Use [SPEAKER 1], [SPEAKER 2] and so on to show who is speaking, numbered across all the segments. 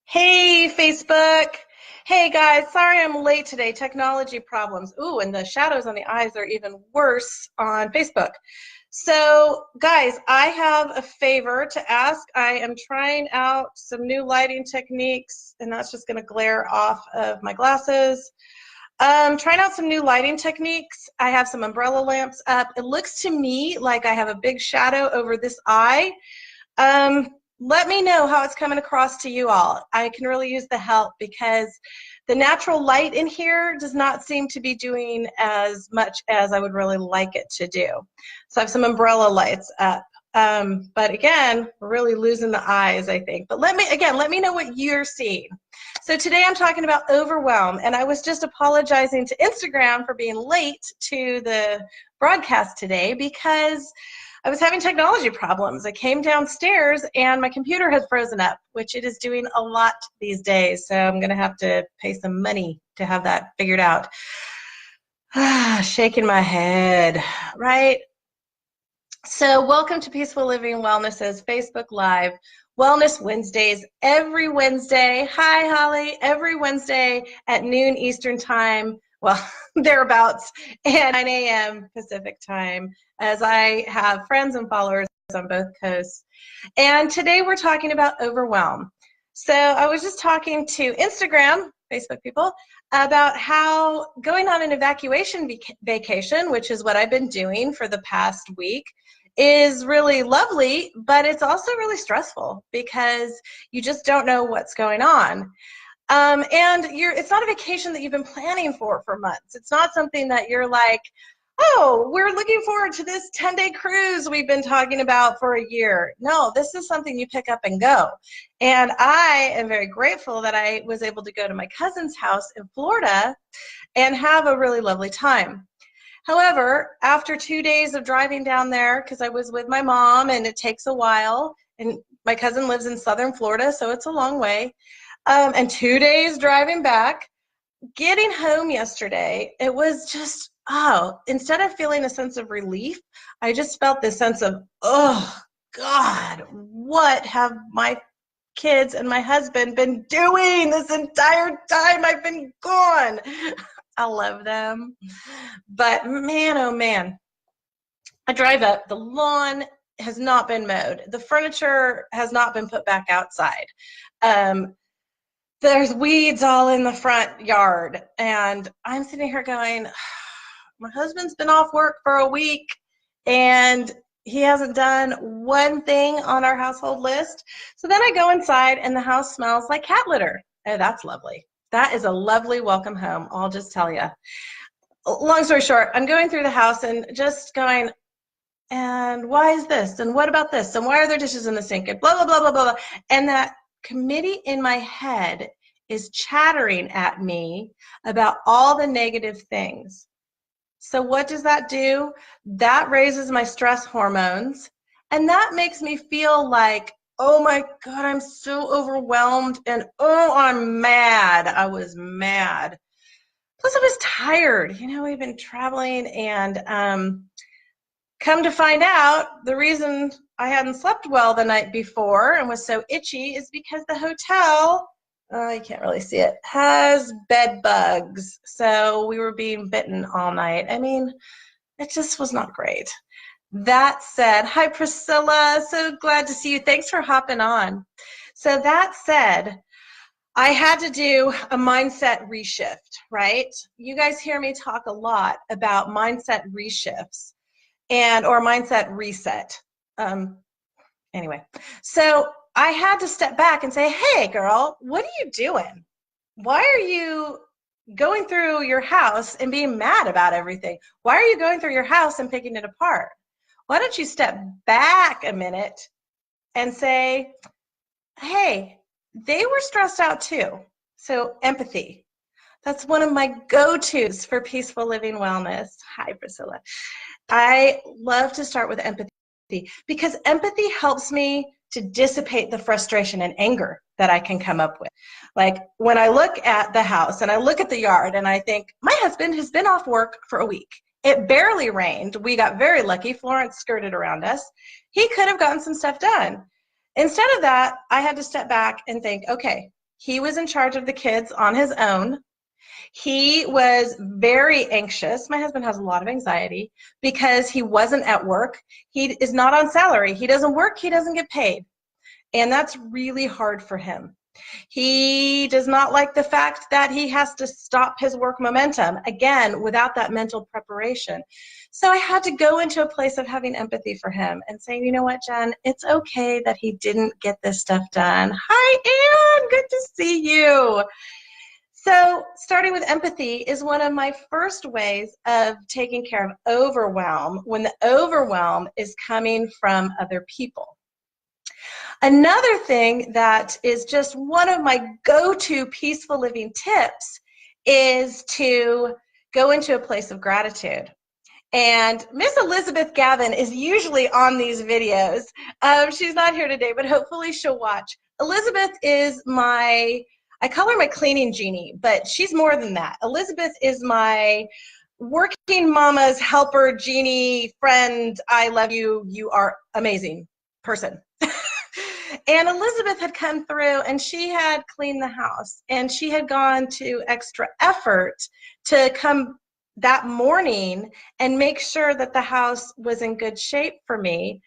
[SPEAKER 1] Hey, Facebook. Hey, guys. Sorry I'm late today. Technology problems. Ooh, and the shadows on the eyes are even worse on Facebook. So, guys, I have a favor to ask. I am trying out some new lighting techniques, and that's just going to glare off of my glasses. Trying out some new lighting techniques. I have some umbrella lamps up. It looks to me like I have a big shadow over this eye. Um, Let me know how it's coming across to you all. I can really use the help because the natural light in here does not seem to be doing as much as I would really like it to do. So I have some umbrella lights up. But again, we're really losing the eyes, I think. But let me know what you're seeing. So today I'm talking about overwhelm, and I was just apologizing to Instagram for being late to the broadcast today because I was having technology problems. I came downstairs and my computer has frozen up, which it is doing a lot these days. So I'm going to have to pay some money to have that figured out. Shaking my head, right? So welcome to Peaceful Living Wellness's Facebook Live Wellness Wednesdays every Wednesday. Hi, Holly. Every Wednesday at noon Eastern Time. Well, thereabouts, and 9 a.m. Pacific Time, as I have friends and followers on both coasts. And today we're talking about overwhelm. So I was just talking to Instagram, Facebook people, about how going on an evacuation vacation, which is what I've been doing for the past week, is really lovely, but it's also really stressful because you just don't know what's going on. And it's not a vacation that you've been planning for months. It's not something that you're like, oh, we're looking forward to this 10-day cruise we've been talking about for a year. No, this is something you pick up and go. And I am very grateful that I was able to go to my cousin's house in Florida and have a really lovely time. However, after 2 days of driving down there, because I was with my mom and it takes a while, and my cousin lives in southern Florida, so it's a long way, and 2 days driving back, getting home yesterday, it was just, instead of feeling a sense of relief, I just felt this sense of, oh, God, what have my kids and my husband been doing this entire time I've been gone? I love them. But man, oh man, I drive up, the lawn has not been mowed. The furniture has not been put back outside. There's weeds all in the front yard. And I'm sitting here going, my husband's been off work for a week and he hasn't done one thing on our household list. So then I go inside and the house smells like cat litter. Oh, that's lovely. That is a lovely welcome home, I'll just tell you. Long story short, I'm going through the house and just going, and why is this? And what about this? And why are there dishes in the sink? And blah, blah, blah, blah, blah. And that committee in my head is chattering at me about all the negative things. So what does that do? That raises my stress hormones, and that makes me feel like, oh my God, I'm so overwhelmed, and oh, I'm mad. I was mad. Plus I was tired. We've been traveling, and come to find out, the reason I hadn't slept well the night before and was so itchy is because the hotel, you can't really see it, has bed bugs. So we were being bitten all night. I mean, it just was not great. That said, hi Priscilla, so glad to see you. Thanks for hopping on. So that said, I had to do a mindset reshift, right? You guys hear me talk a lot about mindset reshifts or mindset reset. Anyway, so I had to step back and say, hey girl, what are you doing? Why are you going through your house and being mad about everything? Why are you going through your house and picking it apart? Why don't you step back a minute and say, hey, they were stressed out too. So empathy. That's one of my go-tos for peaceful living wellness. Hi, Priscilla. I love to start with empathy because empathy helps me to dissipate the frustration and anger that I can come up with. Like when I look at the house and I look at the yard and I think, my husband has been off work for a week. It barely rained. We got very lucky. Florence skirted around us. He could have gotten some stuff done. Instead of that, I had to step back and think, okay, He was in charge of the kids on his own. He was very anxious. My husband has a lot of anxiety because he wasn't at work. He is not on salary. He doesn't work. He doesn't get paid. And that's really hard for him. He does not like the fact that he has to stop his work momentum, again, without that mental preparation. So I had to go into a place of having empathy for him and saying, you know what, Jen, it's okay that he didn't get this stuff done. Hi, Ann, good to see you. So starting with empathy is one of my first ways of taking care of overwhelm when the overwhelm is coming from other people. Another thing that is just one of my go-to peaceful living tips is to go into a place of gratitude. And Miss Elizabeth Gavin is usually on these videos. She's not here today, but hopefully she'll watch. Elizabeth is I call her my cleaning genie, but she's more than that. Elizabeth is my working mama's helper, genie, friend. I love you. You are amazing person. And Elizabeth had come through and she had cleaned the house and she had gone to extra effort to come that morning and make sure that the house was in good shape for me.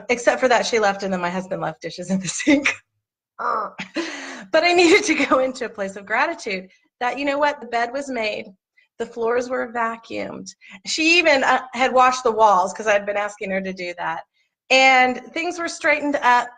[SPEAKER 1] Except for that she left and then my husband left dishes in the sink. But I needed to go into a place of gratitude that, you know what, the bed was made. The floors were vacuumed. She even had washed the walls because I'd been asking her to do that. And things were straightened up.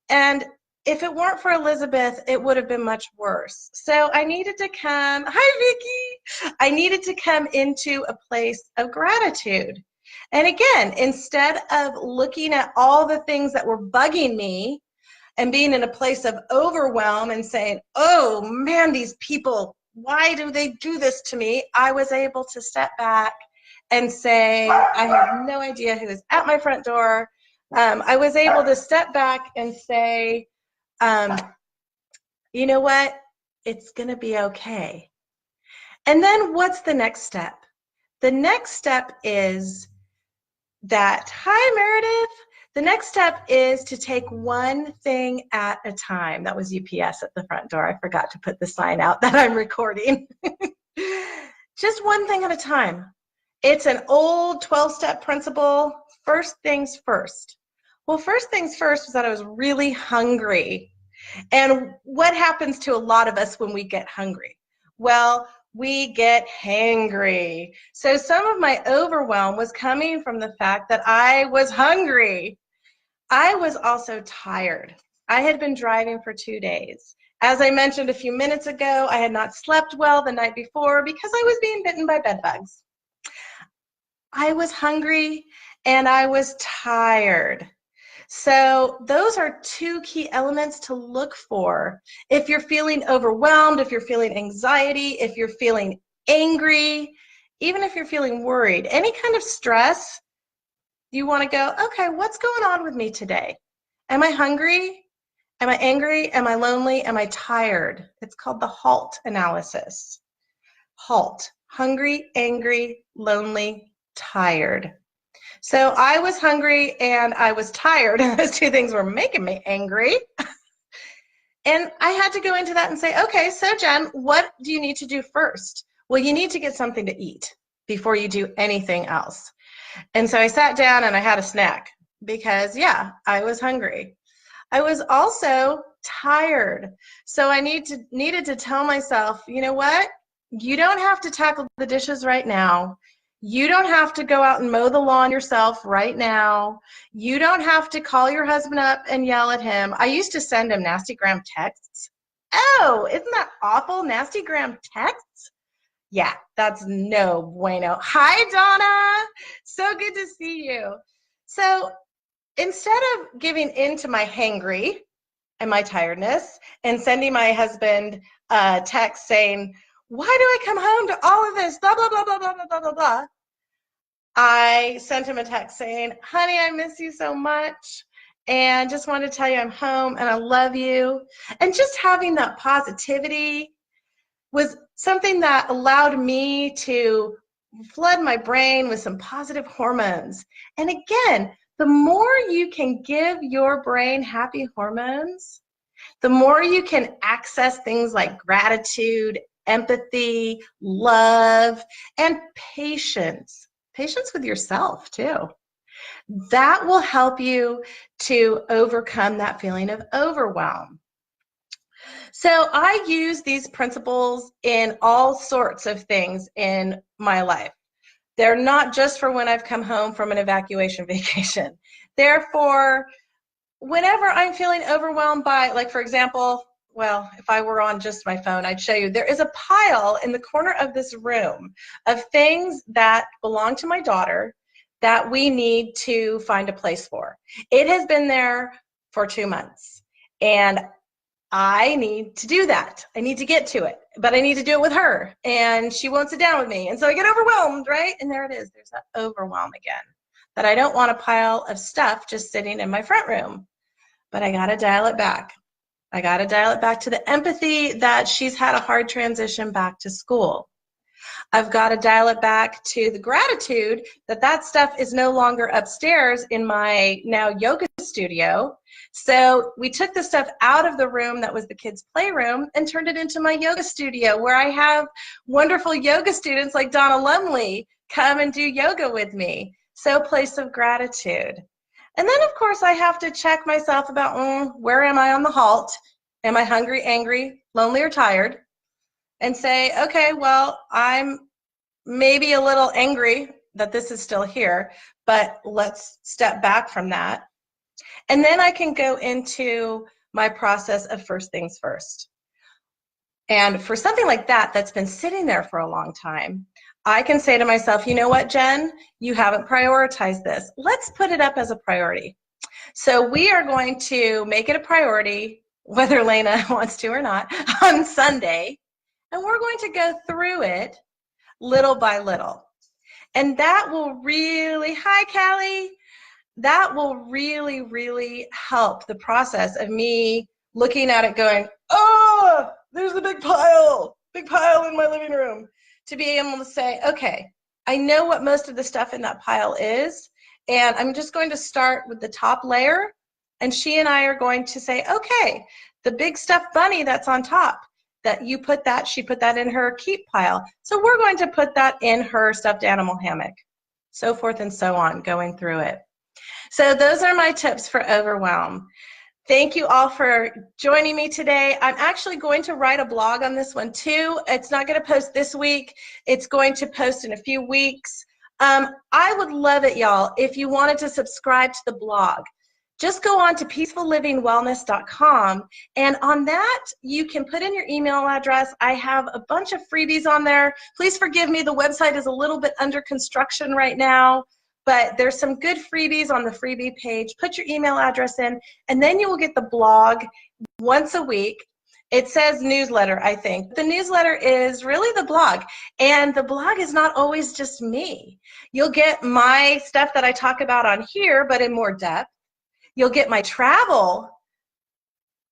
[SPEAKER 1] And if it weren't for Elizabeth, it would have been much worse. So I needed to come, hi Vicki, I needed to come into a place of gratitude. And again, instead of looking at all the things that were bugging me and being in a place of overwhelm and saying, oh man, these people, why do they do this to me? I was able to step back and say, I have no idea who is at my front door. I was able to step back and say, you know what? It's going to be okay. And then what's the next step? The next step is that, hi, Meredith. The next step is to take one thing at a time. That was UPS at the front door. I forgot to put the sign out that I'm recording. Just one thing at a time. It's an old 12-step principle. First things first. Well, first things first was that I was really hungry. And what happens to a lot of us when we get hungry? Well, we get hangry. So some of my overwhelm was coming from the fact that I was hungry. I was also tired. I had been driving for 2 days. As I mentioned a few minutes ago, I had not slept well the night before because I was being bitten by bed bugs. I was hungry and I was tired. So those are two key elements to look for. If you're feeling overwhelmed, if you're feeling anxiety, if you're feeling angry, even if you're feeling worried, any kind of stress, you want to go, okay, what's going on with me today? Am I hungry? Am I angry? Am I lonely? Am I tired? It's called the HALT analysis. HALT, hungry, angry, lonely, tired. So I was hungry and I was tired, and those two things were making me angry. And I had to go into that and say, okay, so Jen, what do you need to do first? Well, you need to get something to eat before you do anything else. And so I sat down and I had a snack because, yeah, I was hungry. I was also tired. So I needed to tell myself, you know what? You don't have to tackle the dishes right now. You don't have to go out and mow the lawn yourself right now. You don't have to call your husband up and yell at him. I used to send him nastygram texts. Oh, isn't that awful? Nastygram texts? Yeah, that's no bueno. Hi, Donna. So good to see you. So instead of giving in to my hangry and my tiredness and sending my husband a text saying, why do I come home to all of this, blah, blah, blah, blah, blah, blah, blah, blah, I sent him a text saying, honey, I miss you so much. And just wanted to tell you I'm home and I love you. And just having that positivity was something that allowed me to flood my brain with some positive hormones. And again, the more you can give your brain happy hormones, The more you can access things like gratitude, empathy, love, and patience with yourself too. That will help you to overcome that feeling of overwhelm. So I use these principles in all sorts of things in my life. They're not just for when I've come home from an evacuation vacation. They're for whenever I'm feeling overwhelmed by, like, for example, well, if I were on just my phone, I'd show you. There is a pile in the corner of this room of things that belong to my daughter that we need to find a place for. It has been there for 2 months, and I need to do that. I need to get to it, but I need to do it with her, and she won't sit down with me. And so I get overwhelmed, right? And there it is. There's that overwhelm again, that I don't want a pile of stuff just sitting in my front room, but I got to dial it back. I got to dial it back to the empathy that she's had a hard transition back to school. I've got to dial it back to the gratitude that that stuff is no longer upstairs in my now yoga studio. So we took the stuff out of the room that was the kids' playroom and turned it into my yoga studio, where I have wonderful yoga students like Donna Lumley come and do yoga with me. So place of gratitude. And then, of course, I have to check myself about where am I on the halt? Am I hungry, angry, lonely, or tired? And say, okay, well, I'm maybe a little angry that this is still here, but let's step back from that. And then I can go into my process of first things first. And for something like that that's been sitting there for a long time, I can say to myself, you know what, Jen, you haven't prioritized this. Let's put it up as a priority. So we are going to make it a priority, whether Lena wants to or not, on Sunday. And we're going to go through it little by little. And that will really, hi, Callie, that will really, really help the process of me looking at it going, oh, there's a big pile in my living room. To be able to say, okay, I know what most of the stuff in that pile is, and I'm just going to start with the top layer, and she and I are going to say, okay, the big stuffed bunny that's on top, that you put that, she put that in her keep pile. So we're going to put that in her stuffed animal hammock, so forth and so on, going through it. So those are my tips for overwhelm. Thank you all for joining me today. I'm actually going to write a blog on this one too. It's not going to post this week. It's going to post in a few weeks. I would love it, y'all, if you wanted to subscribe to the blog. Just go on to peacefullyWellness.com, and on that, you can put in your email address. I have a bunch of freebies on there. Please forgive me, the website is a little bit under construction right now, but there's some good freebies on the freebie page. Put your email address in, and then you will get the blog once a week. It says newsletter, I think. The newsletter is really the blog, and the blog is not always just me. You'll get my stuff that I talk about on here, but in more depth. You'll get my travel.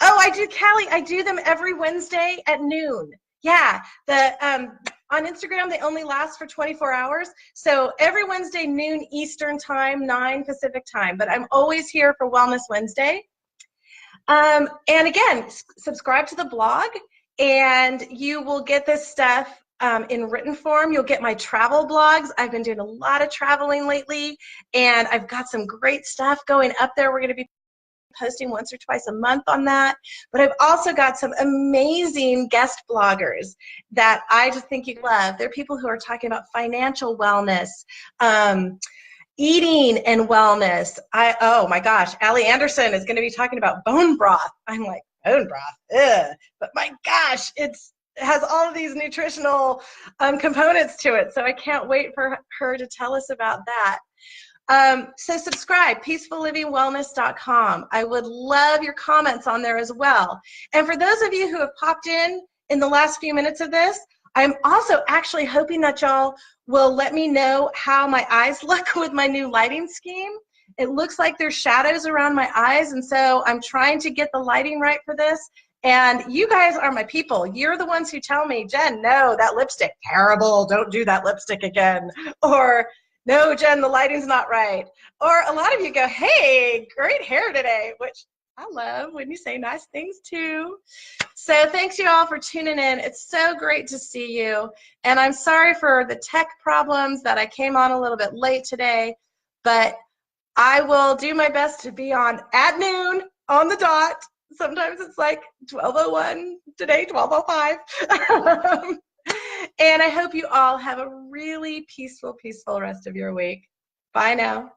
[SPEAKER 1] Oh, I do, Callie. I do them every Wednesday at noon. Yeah, on Instagram, they only last for 24 hours. So every Wednesday, noon Eastern time, 9 Pacific time. But I'm always here for Wellness Wednesday. And again, subscribe to the blog, and you will get this stuff in written form. You'll get my travel blogs. I've been doing a lot of traveling lately, and I've got some great stuff going up there. We're going to be posting once or twice a month on that. But I've also got some amazing guest bloggers that I just think you love. They're people who are talking about financial wellness, eating and wellness. Oh my gosh, Allie Anderson is going to be talking about bone broth. I'm like, bone broth, ugh. But my gosh, it has all of these nutritional components to it. So I can't wait for her to tell us about that. So subscribe, peacefullivingwellness.com. I would love your comments on there as well. And for those of you who have popped in the last few minutes of this, I'm also actually hoping that y'all will let me know how my eyes look with my new lighting scheme. It looks like there's shadows around my eyes, and so I'm trying to get the lighting right for this. And you guys are my people. You're the ones who tell me, Jen, no, that lipstick, terrible, don't do that lipstick again. Or, no, Jen, the lighting's not right. Or a lot of you go, hey, great hair today, which I love when you say nice things too. So thanks you all for tuning in. It's so great to see you. And I'm sorry for the tech problems that I came on a little bit late today, but I will do my best to be on at noon on the dot. Sometimes it's like 12:01 today, 12:05. And I hope you all have a really peaceful rest of your week. Bye now.